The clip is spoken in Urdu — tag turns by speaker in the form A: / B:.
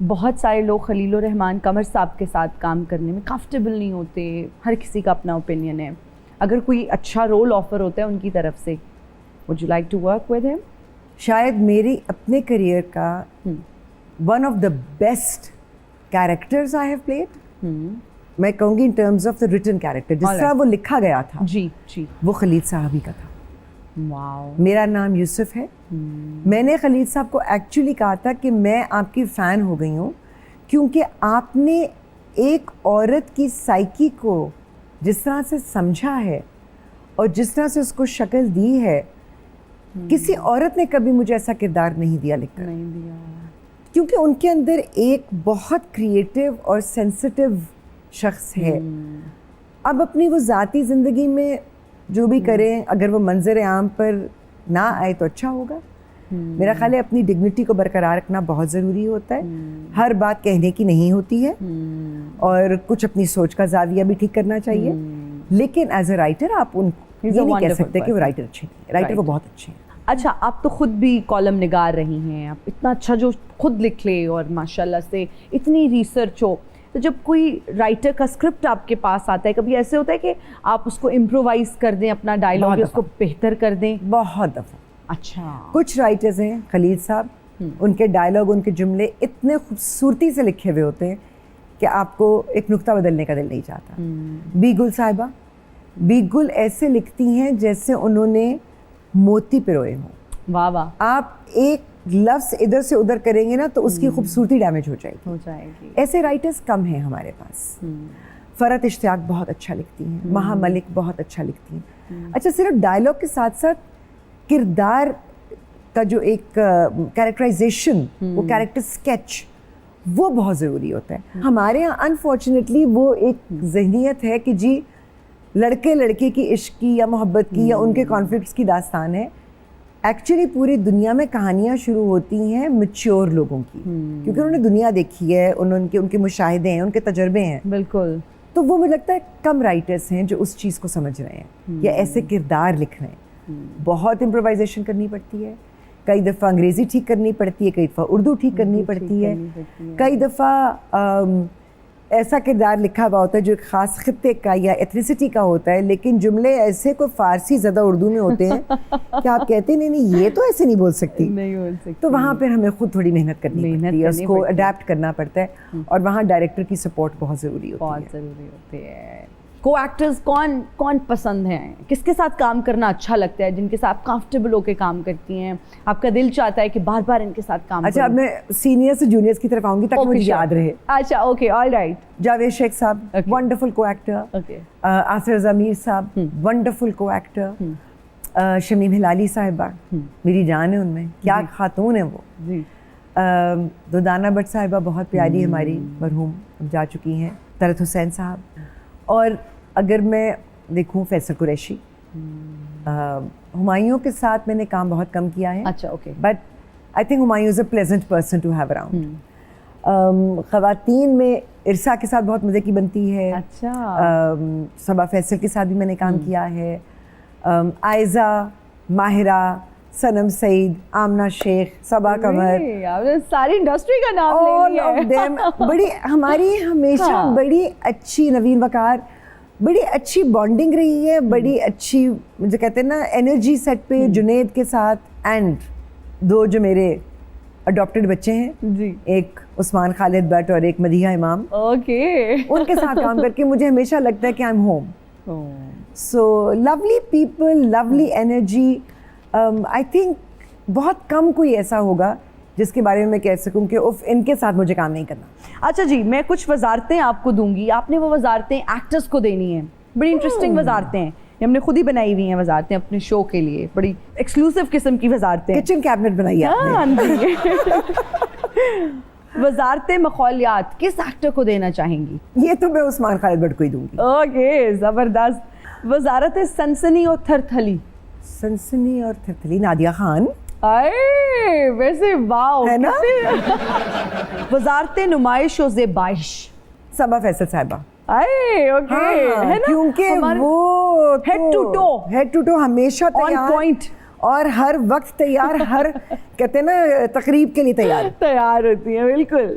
A: بہت سارے لوگ خلیل الرحمان قمر صاحب کے ساتھ کام کرنے میں کمفرٹیبل نہیں ہوتے, ہر کسی کا اپنا اوپینین ہے. اگر کوئی اچھا رول آفر ہوتا ہے ان کی طرف سے, would you like to work with him?
B: شاید میری اپنے کریئر کا one of the best characters I have played, میں کہوں گی in terms of the written character, جس طرح وہ لکھا گیا تھا
A: جی جی,
B: وہ خلیل صاحب ہی کا تھا.
A: واو.
B: میرا نام یوسف ہے. میں نے خلیل صاحب کو ایکچولی کہا تھا کہ میں آپ کی فین ہو گئی ہوں کیونکہ آپ نے ایک عورت کی سائیکی کو جس طرح سے سمجھا ہے اور جس طرح سے اس کو شکل دی ہے, کسی عورت نے کبھی مجھے ایسا کردار نہیں دیا لکھ کر,
A: نہیں دیا,
B: کیونکہ ان کے اندر ایک بہت کریٹیو اور سینسٹیو شخص ہے. اب اپنی وہ ذاتی زندگی میں جو بھی کریں, اگر وہ منظر عام پر نہ آئے تو اچھا ہوگا. میرا خیال ہے اپنی ڈگنیٹی کو برقرار رکھنا بہت ضروری ہوتا ہے. ہر بات کہنے کی نہیں ہوتی ہے اور کچھ اپنی سوچ کا زاویہ بھی ٹھیک کرنا چاہیے, لیکن ایز اے رائٹر آپ ان یہ نہیں کہہ سکتے کہ وہ رائٹر اچھے ہیں. رائٹر وہ بہت اچھے ہیں.
A: اچھا, آپ تو خود بھی کالم نگار رہی ہیں, آپ اتنا اچھا جو خود لکھ لے اور ماشاءاللہ سے اتنی ریسرچ ہو, تو جب کوئی رائٹر کا اسکرپٹ آپ کے پاس آتا ہے, کبھی ایسے ہوتا ہے کہ آپ اس کو امپرووائز کر دیں, اپنا ڈائلاگ اس کو بہتر کر دیں؟
B: بہت دفعہ.
A: اچھا.
B: کچھ رائٹرز ہیں خلیل صاحب, ان کے ڈائلاگ, ان کے جملے اتنے خوبصورتی سے لکھے ہوئے ہوتے ہیں کہ آپ کو ایک نقطہ بدلنے کا دل نہیں چاہتا. بی گل صاحبہ, بی گل ایسے لکھتی ہیں جیسے انہوں نے موتی پروئے ہوں.
A: واہ واہ.
B: آپ ایک لفظ ادھر سے ادھر کریں گے نا تو اس کی خوبصورتی ڈیمیج ہو جائے گی. ایسے رائٹرز کم ہیں ہمارے پاس. فرحت اشتیاق بہت اچھا لکھتی ہیں, مہا ملک بہت اچھا لکھتی ہیں. اچھا, صرف ڈائلاگ کے ساتھ ساتھ کردار کا جو ایک کیریکٹرائزیشن, وہ کیریکٹر اسکیچ, وہ بہت ضروری ہوتا ہے. ہمارے یہاں انفارچونیٹلی وہ ایک ذہنیت ہے کہ جی لڑکے لڑکے کی عشق کی یا محبت کی یا ان کے کانفلکٹس کی داستان ہے. ایکچولی پوری دنیا میں کہانیاں شروع ہوتی ہیں میچور لوگوں کی, کیونکہ انہوں نے دنیا دیکھی ہے, ان کے مشاہدے ہیں, ان کے تجربے ہیں.
A: بالکل.
B: تو وہ مجھے لگتا ہے کم رائٹرس ہیں جو اس چیز کو سمجھ رہے ہیں یا ایسے کردار لکھ رہے ہیں. بہت امپرووائزیشن کرنی پڑتی ہے, کئی دفعہ انگریزی ٹھیک کرنی پڑتی ہے, کئی دفعہ اردو ٹھیک کرنی پڑتی ہے, کئی دفعہ ایسا کردار لکھا ہوا ہوتا ہے جو ایک خاص خطے کا یا ایتھنیسٹی کا ہوتا ہے, لیکن جملے ایسے کوئی فارسی زدہ اردو میں ہوتے ہیں کہ آپ کہتے ہیں نہیں یہ تو ایسے نہیں بول سکتی. تو وہاں پھر ہمیں خود تھوڑی محنت کرنی پڑتی ہے, اس کو اڈیپٹ کرنا پڑتا ہے, اور وہاں ڈائریکٹر کی سپورٹ بہت ضروری ہوتی ہے.
A: کو ایکٹرز کون پسند ہیں, کس کے ساتھ کام کرنا اچھا لگتا ہے, جن کے ساتھ کمفرٹیبل ہو کے کام کرتی ہیں, آپ کا دل چاہتا ہے کہ بار بار ان کے ساتھ کام کروں؟
B: اچھا, اب میں سینئر سے جونیئرس کی طرف آؤں گی تاکہ مجھے یاد رہے.
A: اچھا, اوکے, آل رائٹ.
B: جاوید شیخ صاحب ونڈرفل کو ایکٹر, آصر ضمیر صاحب ونڈرفل کو ایکٹر, شمیم ہلالی صاحبہ میری جان ہے, ان میں کیا خاتون ہیں وہ. دردانہ بٹ صاحبہ بہت پیاری ہماری, مرحوم جا چکی ہیں. طلعت حسین صاحب, اور اگر میں دیکھوں فیصل قریشی. ہمایوں کے ساتھ میں نے کام بہت کم کیا ہے.
A: اچھا, okay.
B: But I think Humayun is a pleasant person to have around. خواتین میں ارسا کے ساتھ بہت مزے کی بنتی ہے.
A: اچھا.
B: صبا فیصل کے ساتھ بھی میں نے کام کیا ہے. عائزہ, ماہرہ, سنم سعید, آمنہ شیخ, صبا قمر,
A: ساری انڈسٹری کا نام لے لیا.
B: بڑی ہماری ہمیشہ بڑی اچھی, نوین وقار, بڑی اچھی بانڈنگ رہی ہے, بڑی اچھی مجھے کہتے ہیں نا انرجی سیٹ پہ. جنید کے ساتھ, اینڈ دو جو میرے اڈاپٹیڈ بچے ہیں, ایک عثمان خالد بٹ اور ایک مدیحہ امام, ان کے ساتھ کام کر کے مجھے ہمیشہ لگتا ہے کہ I am home. So lovely people, lovely energy. I think بہت کم کوئی ایسا ہوگا جس کے بارے میں کہہ سکوں کہ ان کے ساتھ مجھے کام نہیں کرنا.
A: اچھا جی, میں کچھ وزارتیں آپ کو دوں گی, آپ نے وہ وزارتیں ایکٹرز کو دینی ہیں. بڑی انٹرسٹنگ وزارتیں ہیں, ہم نے خود ہی بنائی ہوئی ہیں وزارتیں اپنے شو کے لیے, بڑی ایکسکلوسیو قسم کی وزارتیں.
B: کچن کیبنٹ بنائی ہے.
A: وزارت ماحولیات کس ایکٹر کو دینا چاہیں گی؟
B: یہ تو میں عثمان خالد بٹ کو ہی دوں گی.
A: اوکے, زبردست. وزارت سنسنی اور تھرتھلی.
B: سنسنی اور تھرتھلی, نادیہ خان.
A: ویسے واو
B: ہے نا.
A: وزارت نمائش و زیبائش.
B: صبا فیصل صاحبہ.
A: کیونکہ
B: وہ ہیڈ ٹو ٹو ہمیشہ
A: تیار
B: اور ہر وقت تیار, ہر کہتے ہیں نا تقریب کے لیے تیار
A: ہوتی ہیں. بالکل.